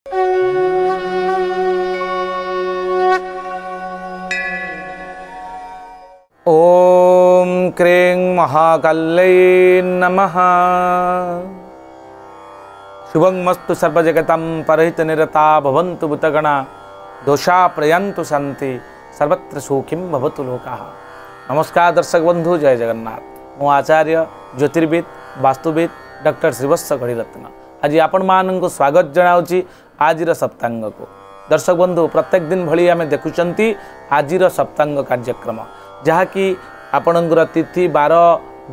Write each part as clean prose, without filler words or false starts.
ओम क्रीं महाकाल्यै नमः। शुभंमस्तु सर्वजगतं परहित निरता भवन्तु भूतगणा दोषा प्रयन्तु शांति सर्वत्र सुखिं भवतु लोकाः। नमस्कार दर्शक बंधु, जय जगन्नाथ। मो आचार्य ज्योतिर्विद वास्तुविद डॉक्टर श्रीवत्स गणिरत्न आज आपण मानक स्वागत जनाऊँगी आज सप्तांग को। दर्शक बंधु, प्रत्येक दिन भली आम देखुंट आज सप्तांग कार्यक्रम जहाँकि आपणकर तिथि बार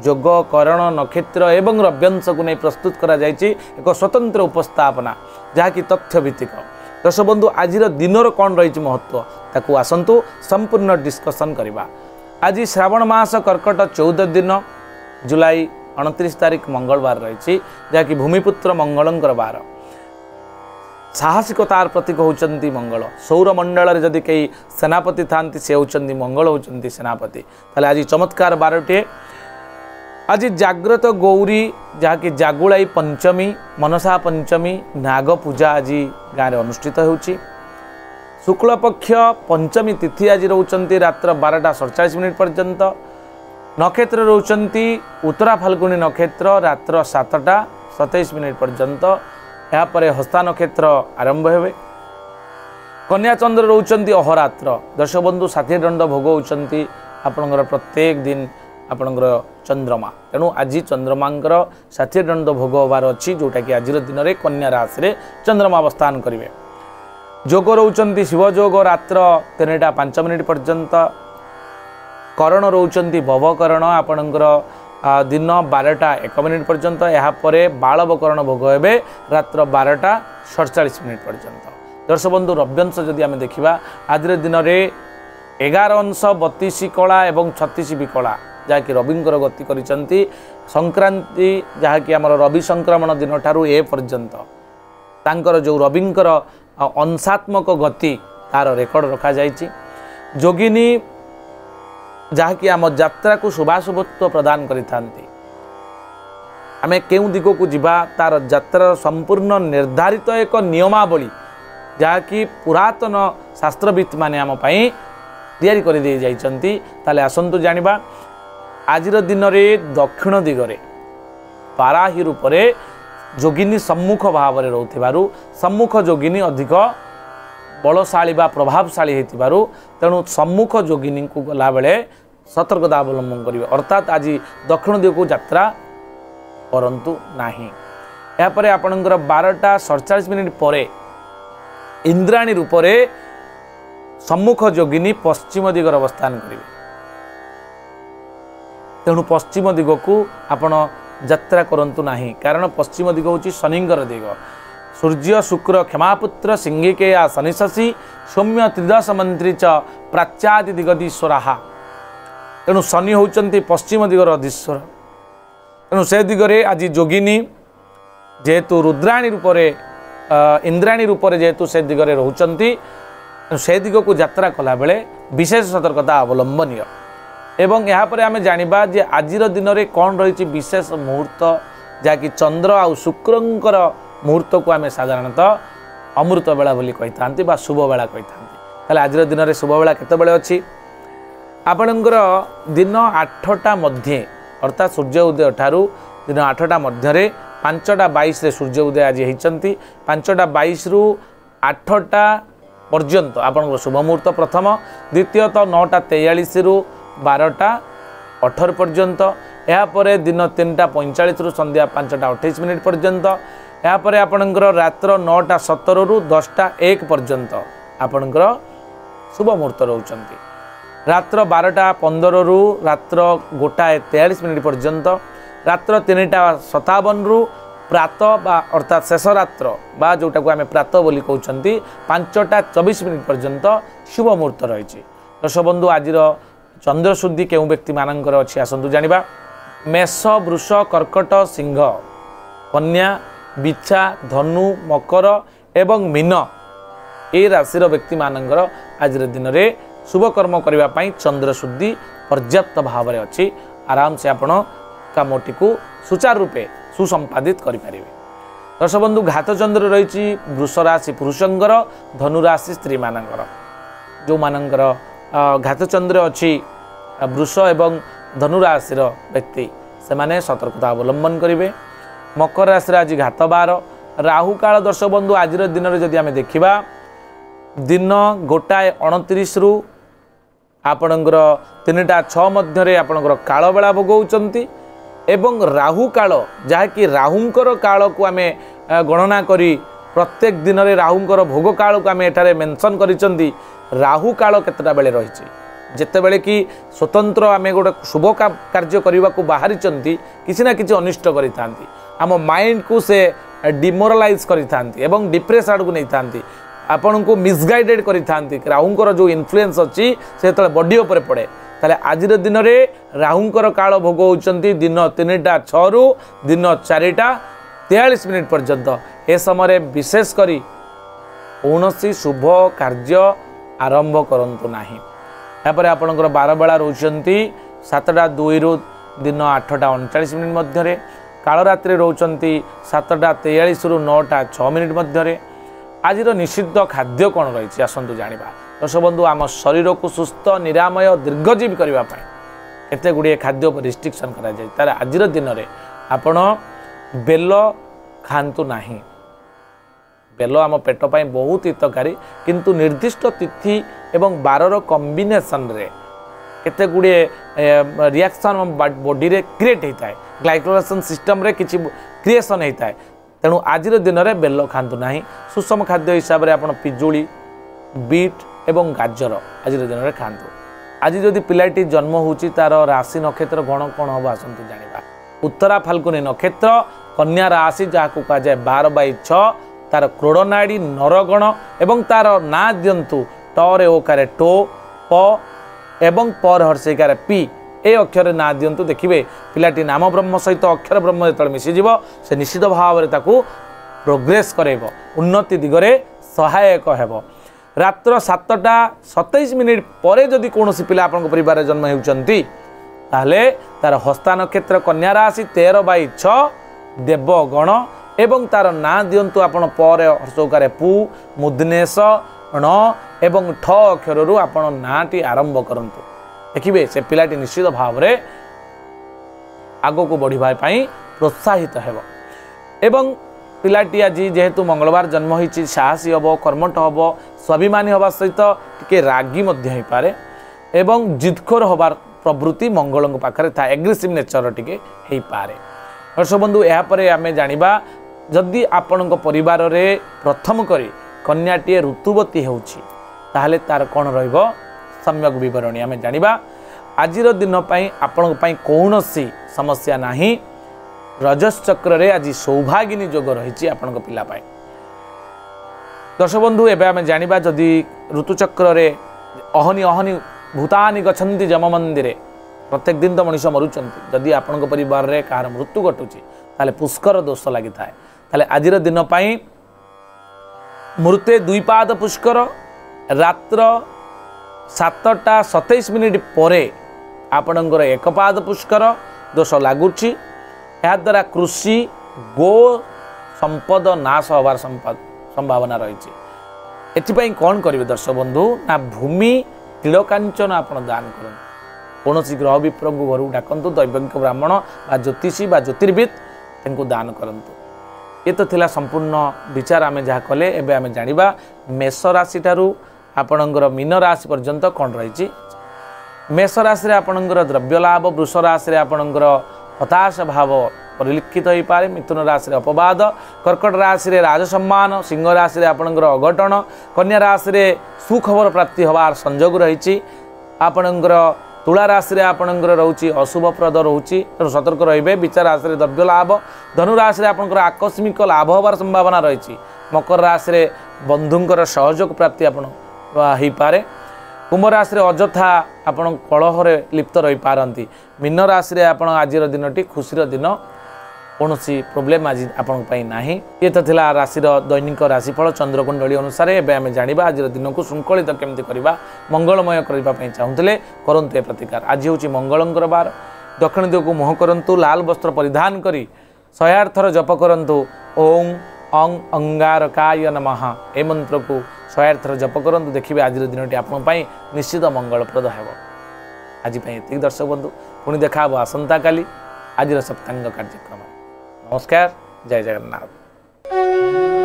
जोग करण नक्षत्र एवं रव्यांश को नहीं प्रस्तुत करा जायछि एक स्वतंत्र उपस्थापना जहाँकि तथ्य भित्तिक। दर्शक बंधु, आज दिनर कौन रही महत्व ताकू आसतु संपूर्ण डिस्कसन करवा। आज श्रावण मास कर्कट 14 दिन जुलाई 29 तारीख मंगलवार रही जहाँकि भूमिपुत्र मंगलंकर बार। साहसिकतार प्रतीक होचंती मंगल। सौरमंडल रे जदि कई सेनापति थांती से होचंती मंगल होचंती सेनापति। ताले आज चमत्कार बारटे। आज जाग्रत गौरी जहाँकि जागुलाई पंचमी मनसा पंचमी नाग पूजा आज गाँव में अनुष्ठित होउची। शुक्ल पक्ष पंचमी तिथि आज रोचंती रात्र 12:47 पर्यंत। नक्षत्र रोचंती उत्तरा फाल्गुनी नक्षत्र रात्र 7:27 पर्यंत। यापर हस्ता नक्षत्र आरंभ हे। कन्या चंद्र रोचंती अहोरात्र। दर्शक बंधु, 60 दंड भोग होचंती आपणकर प्रत्येक दिन आपणकर चंद्रमा। तेणु आज चंद्रमांकर 60 दंड भोग होबार अच्छी जोटा कि आज दिन में कन्या राशि रे चंद्रमा अवस्थान करेंगे। जोग रोचंती शिव जोग रात्र 3:05 पर्यंत। करण रोचंती भवकरण आपणकर दिन 12:01 पर्यंत। यापर बालवकरण भोग हे रात्र 12:47 पर्यंत। दर्शक बंधु, रव्यांश जदि आम देखा आज दिन में 11 अंश 32 कला और 36 विकला जहाँकि रविंकर गति करिसंती। संक्रांति जहाँकि आमर रवि संक्रमण दिन ठारू ए पर्यंत तांकर जो रविंकर अंशात्मक गति तार रेकर्ड रखा जाइछि। जोगिनी जहाँकि आम यात्रा को शुभाशुभत्व प्रदान करिथांती। आमे केउ दिगो को जिबा तार यात्रा संपूर्ण निर्धारित एक नियमावली जहाँकि पुरातन शास्त्रविद माने आम पई तैयारी कर दे जाइछंती। ताले आसंतु जानिबा आज दिन में दक्षिण दिगरे बाराही रूप से जोगिनी सम्मुख भाव में रोथिबारु सम्मुख जोगिनी अधिक बलशाली बा प्रभावशाली हेतिबारु तेणु सम्मुख जोगिनी को गला बेले सतर्कता अवलंबन करिवे। अर्थात आज दक्षिण दिग को यात्रा करंतु नाही। या परे आपनकर 12:47 पर इंद्राणी रूप से सम्मुख जोगिनी पश्चिम दिगर अवस्थान करिवे। तेणु पश्चिम दिग को आपण यात्रा करंतु नाही, कारण पश्चिम दिग होची शनिंगर दिग। सूर्य शुक्र क्षमापुत्र सिंहिकेया शनिशशी सौम्य त्रिदश मंत्री च प्राच्यादि दिगधीश्वरा। तेणु शनि होचंती पश्चिम दिगर अधीश्वर। तेणु से दिगरे आज जोगिनी जेहेतु रुद्राणी रूप से इंद्राणी रूप से जेहेतु से दिगरे रोचंती से दिग को यात्रा कला बेले विशेष सतर्कता अवलंबनीय। एवं यापर आम जानिबा जे आजिर दिन में कौन रही विशेष मुहूर्त जहाँकि चंद्र आ शुक्रंकर मुहूर्त को आम साधारणतः अमृत बेला बोली कही था शुभ बेला कही था। आज दिन में शुभ बेला केतबेले अच्छी आपणकर दिन 8टा मध्य अर्थात सूर्य उदय ठारू दिन 8टा मध्य 5:22 सूर्य उदय आज होती। 5:22 रु 8टा पर्यंत आपणकर शुभ मुहूर्त प्रथम। द्वितीयतः 9:43 रु 12:18 पर्यंत। यापर दिन 3:45 रु संध्या 5:28 पर्यंत। यापर आपणकर रात्र 9:17 रु 10:01 पर्यंत आपणकर शुभ मुहूर्त रोचंती। रात्र 12:15 रु रात्र 1:43 पर्यंत। रात्र 3:57 रु प्रातः बा अर्थात शेष रात्र बा जोटा को आम प्रातः बोली कहते 5:24 पर्यंत शुभ मुहूर्त रही। दर्शक बंधु, आज चंद्र शुद्धि केउ व्यक्ति मानकर अच्छी आसतु जानिबा। मेष वृष कर्कट सिंह कन्या बिछा धनु मकर एवं मीन ए राशि व्यक्ति मानकर आज दिन में शुभकर्म करने चंद्र शुद्धि पर्याप्त भाव में अच्छी। आराम से आपण कामटी को सुचारू रूपे सुसंपादित करें। दर्शक बंधु घातचंद्र रही वृष राशि पुरुषंकर धनु राशि स्त्री मानकर जो मानकर घातचंद्र अच्छी वृष एवं धनु राशि व्यक्ति से माने सतर्कता अवलंबन करेंगे। मकर राशि आज घात 12 राहु काल दर्शक बंधु आज दिन में जदि आम देखा दिन 1:29 रु आपणकर 3:06 मध्य आपणकर काल बेला भोगौंती एवं राहु काल जहाँकि राहुंकर काल को आम गणना करी प्रत्येक दिन में राहुंकर भोग काल को आम एठारे मेंशन करिसेंती राहु काल केतटा बेले रही जिते बेले कि स्वतंत्र आम गोटे शुभ कार्य करने को बाहरी किसी ना किसी अनिष्ट करि थांती आम माइंड को से डिमोरालाइज करि थांती एवं डिप्रेस आड़ को नहीं थांती आपण को मिसगाइडेड करि थांती राहुंकर जो इन्फ्लुएंस अच्छी से बॉडी उपर पड़े ताले आज दिन में राहुंकर काल भोग होती दिन 3:06 रु दिन 4:43 पर्यंत ए समय विशेषकर कौन शुभ कार्य आरंभ करंतु नाही। यापर आपणकर 12 बेला रोचंती 7:02 रु दिन 8:39 मध्य काल रात्रि रोचंती 7:43 रु 9:06 मध्य आज निषिद्ध खाद्य कौन रही आसतु जाना। दर्शक बंधु आम शरीर को सुस्थ निरामय दीर्घजीवी करने केते गुड़िए खाद्य पर रिस्ट्रिक्शन करा जाए तार आज दिन में आपण बेल खातु नाही। बेल आम पेट पाई बहुत हितकारी किंतु निर्दिष्ट तिथि एवं बारर कॉम्बिनेशन रे केते गुड़िए रिएक्शन बॉडी रे क्रिएट होता है ग्लाइकोलाइजेशन सिस्टम रे किछि क्रिएशन होता है तेणु आज दिन में बेल खातु नाही। सुषम खाद्य हिसाब से आपड़ पिजुली बीट एवं गाजर आज दिन में खातु। आज जदि पिलाटी जन्म होची तार राशि नक्षत्र गण कौन हम आसतु जाना। उत्तरा फाल्गुनी नक्षत्र कन्या राशि जहाँ को कहुए 12/6 तार क्रोड़नाड़ी नरगण एवं तार ना दिंतु टरे ओकारे टो प एवं पर हर्षिकार पी ए अक्षर ना दिंतु देखिए पिलाटी नाम ब्रह्म सहित अक्षर ब्रह्म जो मिशिज से निश्चित भाव में प्रोग्रेस करेब उन्नति दिगरे सहायक हेब। रात्र 7:27 पर जदि कौन पिला आपण परिवार जन्म होती तार हस्ता नक्षत्र कन्या राशि 13/6 देवगण एवं तार ना दिंतु आपण पर हर्षकारे पु मुदनेश ण एवं ठ अक्षर आपण नाटी आरंभ करंतु देखिए से पिलाटी निश्चित भाव में आग को बढ़ाई प्रोत्साहित हेब। एवं पिलाटी आज जेहेतु मंगलवार जन्म होती साहसी हम कर्मठ हम स्वाभिमानी हवा सहित टिके रागी हो पारे एवं जिदखोर हबार प्रवृत्ति मंगल पाखे था एग्रेसिव नेचर टिके हो पारे। दर्शक बंधु यापर आम जाना जदि आपण परिवार रे प्रथम करी कन्याटीए ऋतुवती होउछि ताहले तार कौन रहिबो सम्यक विवरणी आम जाना। आज दिन आपण कौन समस्या नहीं। रजस चक्र रे आज सौभागिनी जोग रही आपण पिला पाई। दर्शक बंधु एवं आम जाना जदि ऋतुचक्र रे अहनी अहनी भूतानी गच्छन्ति जम मंदिर प्रत्येक दिन तो मनीष मरुंट जदि आपण परिवार रे कहार मृत्यु घटुची ताले पुष्कर दोष लगी थाए ताले आज दिन मृते 2 पाद पुष्कर रात्र 7:27 पर आपणकर 1 पाद पुष्कर दोष लगुच याद्वारा कृषि गो संपद नाश होवार संभावना रही। एथि कौन करेंगे दर्शक बंधु ना भूमि तिलकांचन आप दान करूँ कौन ग्रह विप्र को घर डाकतु दैविक ब्राह्मण बा ज्योतिषी बा ज्योतिर्विद दान करूँ। ये तो थिला संपूर्ण विचार आम जहाँ कले एवं आम जाना मेष राशि ठारू आपणकर मीन राशि पर्यंत कौन रही। मेष राशि आपणकर द्रव्य लाभ वृष राशि आपणकर हताश भाव परिलक्षित हो पारे मिथुन राशि अपवाद कर्कट राशि राजसम्मान सिंह राशि आपणकर अघटन कन्या राशि सुखबर प्राप्ति हबार संजोग रही। आपणकर तुला राशि आपणकर रोचे अशुभप्रद रोचे तेणु सतर्क रे। विचार राशि द्रव्य लाभ धनु राशि आपणकर आकस्मिक लाभ हबार संभावना रही। मकर राशि बंधुंकर सहयोग प्राप्ति आपण हो पारे। कुंभ राशि अजथा आपण कलह लिप्त रही पारती। मीन राशि आपण आज दिनटी खुशीर दिन कौन प्रोब्लेम आज आपण ना। ये तो थिला राशि दैनिक राशिफल चंद्रकुंडली अनुसार एवं आम जाना आज दिन को श्रृंखलित केमती करवा मंगलमय करने चाहूले करूँ ए प्रतिकार। आज हूँ मंगलंकर बार दक्षिण दिग को मुह करूँ लाल वस्त्र परिधान करी 108 थर जप करंतु ओं अं अंगारकाय नमः ए मंत्र को 108 थर जप करंतु देखिए आज दिनटी आपण पई निश्चित मंगलप्रद हेबो। आज पई एतिक दर्शक बंधु पुणी देखा आसंता काली आज सप्तांग कार्यक्रम। नमस्कार, जय जगन्नाथ।